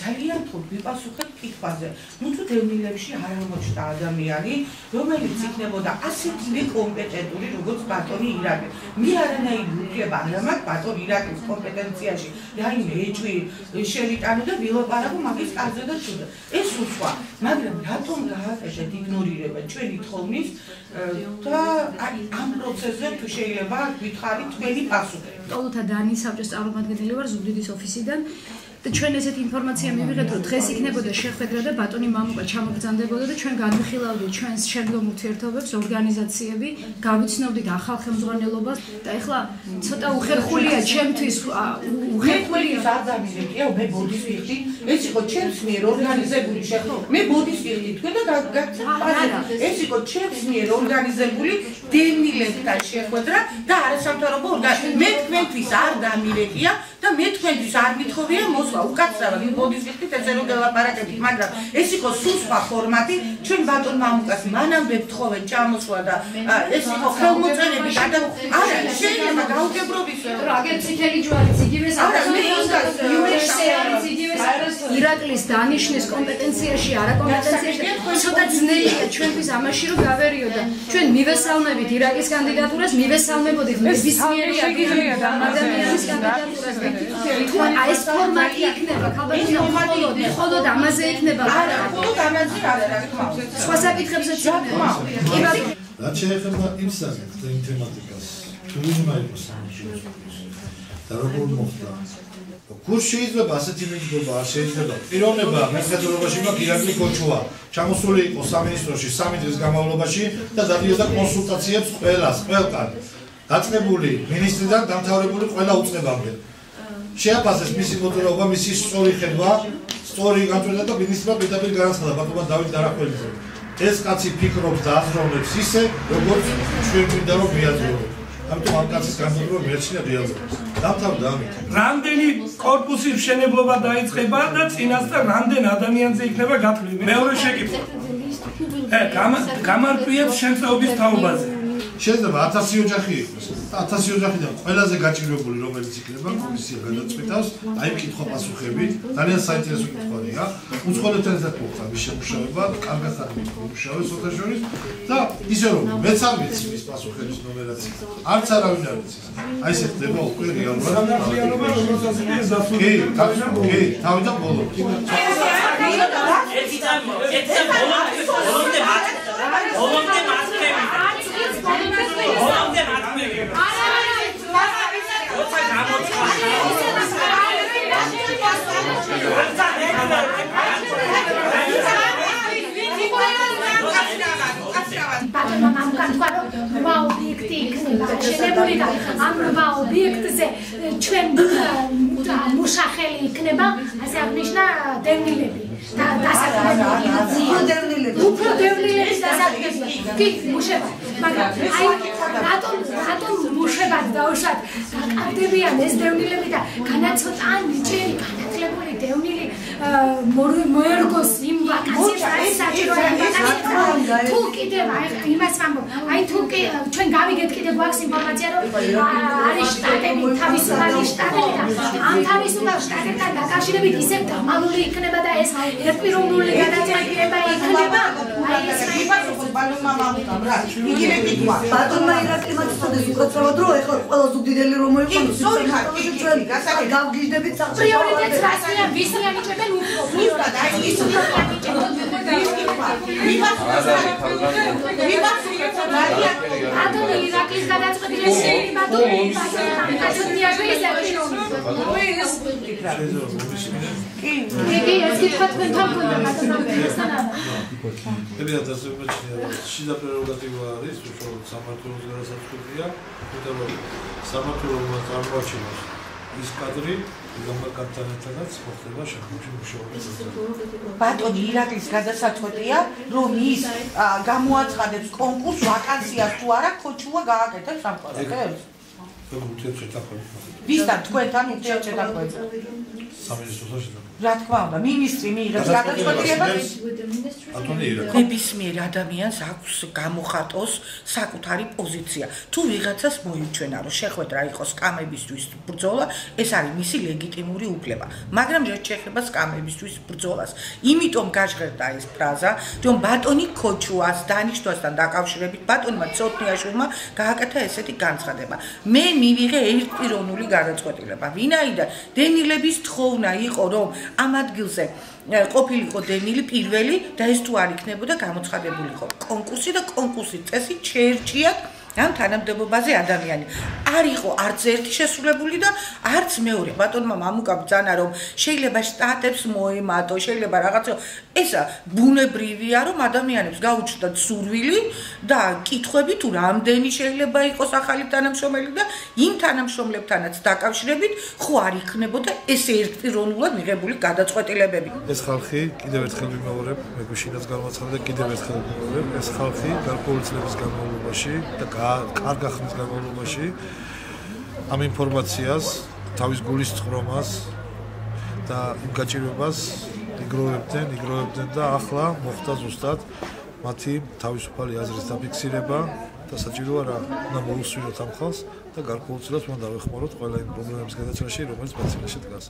ძალიან თორ ვიპასუხებ კითხვაზე. ნუ თუ დევნილებში არ აღმოჩნდა ადამიანი, რომელიც იქნებოდა ასეთი კომპეტენტური, როგორც ბატონი ირაკლი. მე არანაირი უფლება არ მაქვს ბატონ ირაკლის კომპეტენციაში. რაიმე ეჭვი შევიტანო და ვილაპარაკო მაგის კარზე და თუნდა. ეს უცხოა, მაგრამ რატომ გააკეთეთ იგნორირება ჩვენი თხოვნით და ამ პროცესზე თუ შეიძლება გითხარით თქვენი პასუხი. ტოლოთა დანის საბჭოს წარმომადგენელი ვარ ზუგდიდის ოფისიდან. და ჩვენ ესეთი ინფორმაცია მივიღეთ, რომ დღეს იქნებოდა შეხვედრა და ბატონი მამუკა ჩამოგბრძანდებოდა და ჩვენ განვიხილავდით ჩვენს შემდგომ ურთიერთობებს, ორგანიზაციები, გავიცნობდით ახალ ხელმძღვანელობას და ეხლა ცოტა უხერხულია ჩემთვის უხერხულია არ დამირეკია, მე ბოდის ვიხდი, ეს იყო ჩემს მიერ ორგანიზებული შეხვედრა. მე ბოდის ვიხდი თქვენ და ეს იყო ჩემს მიერ ორგანიზებული დევნილებთან შეხვედრა და არასამთავრობო ორგანიზაცია. მე თქვენთვის არ დამირეკია და მე თქვენთვის არ მithოვია მოსვლა უკაცრავად ბოდის ვიხდით ესე რომ გელაპარაკებით, მაგრამ ეს იყო სულ სხვა ფორმატი. ჩვენ ბატონ მამუკას მანამდე ვთხოვეთ ჩამოსვლა და ეს იყო ხელმოწერები და არა შეიძლება გაუგებრობის აგერ წითელი ჯვარიც იგივეს ირაკლის დანიშნის კომპეტენციაში არა კომპეტენციაში ცოტა ძნელია ჩვენთვის ამაში რომ გავერიო და ჩვენ მივესალმებით ირაკლის კანდიდატურას, მივესალმებოდით ნებისმიერი ადამიანის კანდიდატურას. თუ ეს ფორმატი იქნება, ხალხი მხოლოდ ამაზე იქნება. არა, მხოლოდ ამაზე არა, რა თქმა უნდა. სხვა საკითხებზეც იქნება. რაც შეეხება იმ საკითხს და იმ თემატიკას, თუ ვინმე იყოს სამშობლოში და როგორ მოხდა. კურს შეიძლება ასეთი მიგდება, არ შეიძლება. პიროვნება მხედველობაში მაქვს ირაკლი კოჩუა. ჩამოსული იყო სამინისტროში 3 დღის განმავლობაში და დადიოდა კონსულტაციებს ყველას, ყველგან. დაწყებული მინისტრიდან დამთავრებული ყველა უწყებამდე. შეაფასეს მისი მოძრაობა, მისი სწორი ხედვა, სწორი განწყვეტა და მინისტრმა პირდაპირ განაცხადა ბატონმა დავით დარახველიძემ. ეს კაცი ფიქრობს და აზროვნებს ისე, როგორც ჩვენ გვინდა რომ მიაძროვოთ. ამიტომ ამ კაცის განმავლობა მიაჩნია რეალობას. დამთავრდა ამით. რამდენი კორპუსის მშენებლობა დაიწყება და წინასწარ რამდენ ადამიანზე იქნება გაფრთხილი. მეორე შეკითხვა. გამარკვიებს შემწეობის თაობაზე. შეიძლება 1000 ოჯახი იყოს. 1000 ოჯახიდან ყველაზე გაჭირვებული რომელიც იქნება კომისია გადაწყვეტავს, აი კითხვა პასუხები, ძალიან საინტერესო კითხვაა. უცხოელებთან ერთად მოხდა მის შემუშავება, კარგად აღმოჩნდა სოთაშორის და ისე რომ მეც არ ვიცი მის პასუხების ნომერაცია. არც არავინ არ იცის. აი ესე ხდება უკვე რეალურად. კი, თავიდან ბოლო. ბატონმა მამუკამ თქვა რომ რვა ობიექტი იქნება შენებული და ამ რვა ობიექტზე ჩვენ მუშახელი იქნება, ასე აღნიშნა დევნილები და დასაქმებები. უფრო დევნილების დასაქმებები. კი, მუშება. მაგრამ აი რატომ მუშებად დაუშვათ გაკარდებიან ეს დევნილები და განაცოტან ნიჭიერი განათლებული დევნილი მოერგოს იმ ვაკანსიებს საჭიროა თუ კიდევ იმას ვამბობ, აი თუ ჩვენ გავიგეთ კიდევ გვაქვს ინფორმაცია რომ არის შტატები, თავისუფალი შტატები და ამ თავისუფალ შტატებთან დაკავშირებით ისევ დამალული იქნება და ეს ერთპიროვნული განაწილება იქნება. აი ეს ვიფასოთ ბატონმა მამუკამ რა. იგივე კითხვა. ბატონმა ირაკლი მათსოდეს უკაცრავად რომ ეხლა ყველა ზუგდიდელი რომ მოიყვანოს. სორი ხარ, ჩვენ გავგიჟდებით საფრთხე. პრიორიტეტს რასია, ვისი ანიჭებენ უფრო პრიორიტეტს. აი ის ბატონი ირაკლის გადაწყვეტილების ბატონი კაცოთიაგის კი, ეს კითხვა თქვენთან გქონდა ბატონო მესანა. ერთ დასაბუთია შიდა პრეროგატივა არის, უშუალოდ სამართლოს განსაკუთრებია, იმიტომ რომ სამართლობა წარმოაჩენს ის კადრი, რომელკანთან ერთადაც მოხდება შექმნაში მუშაობა. ბატონი ირაკლის გადასაწყვეტია, რომ ის გამოაცხადებს კონკურს ვაკანსიას თუ არა, ქოჩუა გააკეთებს ამ ყველაფერს. ვისთან თქვენთან ურთიერთშეთანხმება? სამინისტროსთან შედარებით. რა თქმა უნდა, მინისტრი მიიღებს გადაწყვეტილებას. ნებისმიერ ადამიანს აქვს გამოხატოს საკუთარი პოზიცია. თუ ვიღაცას მოიჩვენა, რომ შეხვედრა იყოს სკამებისთვის ბრძოლა, ეს არის მისი ლეგიტიმური უფლება. მაგრამ რაც შეეხება სკამებისთვის ბრძოლას, იმიტომ გაჟღერდა ეს ფრაზა, რომ ბატონი ქოჩუას დანიშნვასთან დაკავშირებით ბატონმა ცოტნიაშვილმა გააკეთა ესეთი განცხადება. მე მივიღე ერთპიროვნული გადაწყვეტილება. ვინაიდან დენილების თხოვნა იყო, რომ ამ ადგილზე ყოფილიყო დენილი პირველი და ეს თუ არ იქნებოდა გამოცხადებულიყო კონკურსი და კონკურსის წესი შეერჩიათ ამ თანამდებობაზე ადამიანი. არ იყო არც ერთი შესრულებული და არც მეორე. ბატონმა მამუკა ბრძანა რომ შეიძლება შტატებს მოემატო, შეიძლება რაღაცა. ესა ბუნებრივია რომ ადამიანებს გაუჩნდათ სურვილი და კითხვები თუ რამდენი შეიძლება იყოს ახალი თანამშრომელი და იმ თანამშრომლებთანაც დაკავშირებით ხო არ იქნებოდა ეს ერთპიროვნულად მიღებული გადაწყვეტილებები. ეს ხალხი კიდევ ერთხელ ვიმეორებ, მეგვიშინაც განმაცხადე კიდევ ერთხელ ვიმეორებ, ეს ხალხი გარკვეული წლების განმავლობაში და კარგ ხნის განმავლობაში ამ ინფორმაციას, თავის გულის წყრომას და იმ გაჭირვებას იგროვებდნენ და ახლა მოხდა ზუსტად მათი თავისუფალი აზრის დაფიქსირება და საჭიროა რა უნდა მოусვინოთ ამ ხალხს და გარკვეულწილად უნდა დავეხმაროთ ყველა იმ პრობლემების გადაჭრაში, რომელიც მათ წინაშე დგას.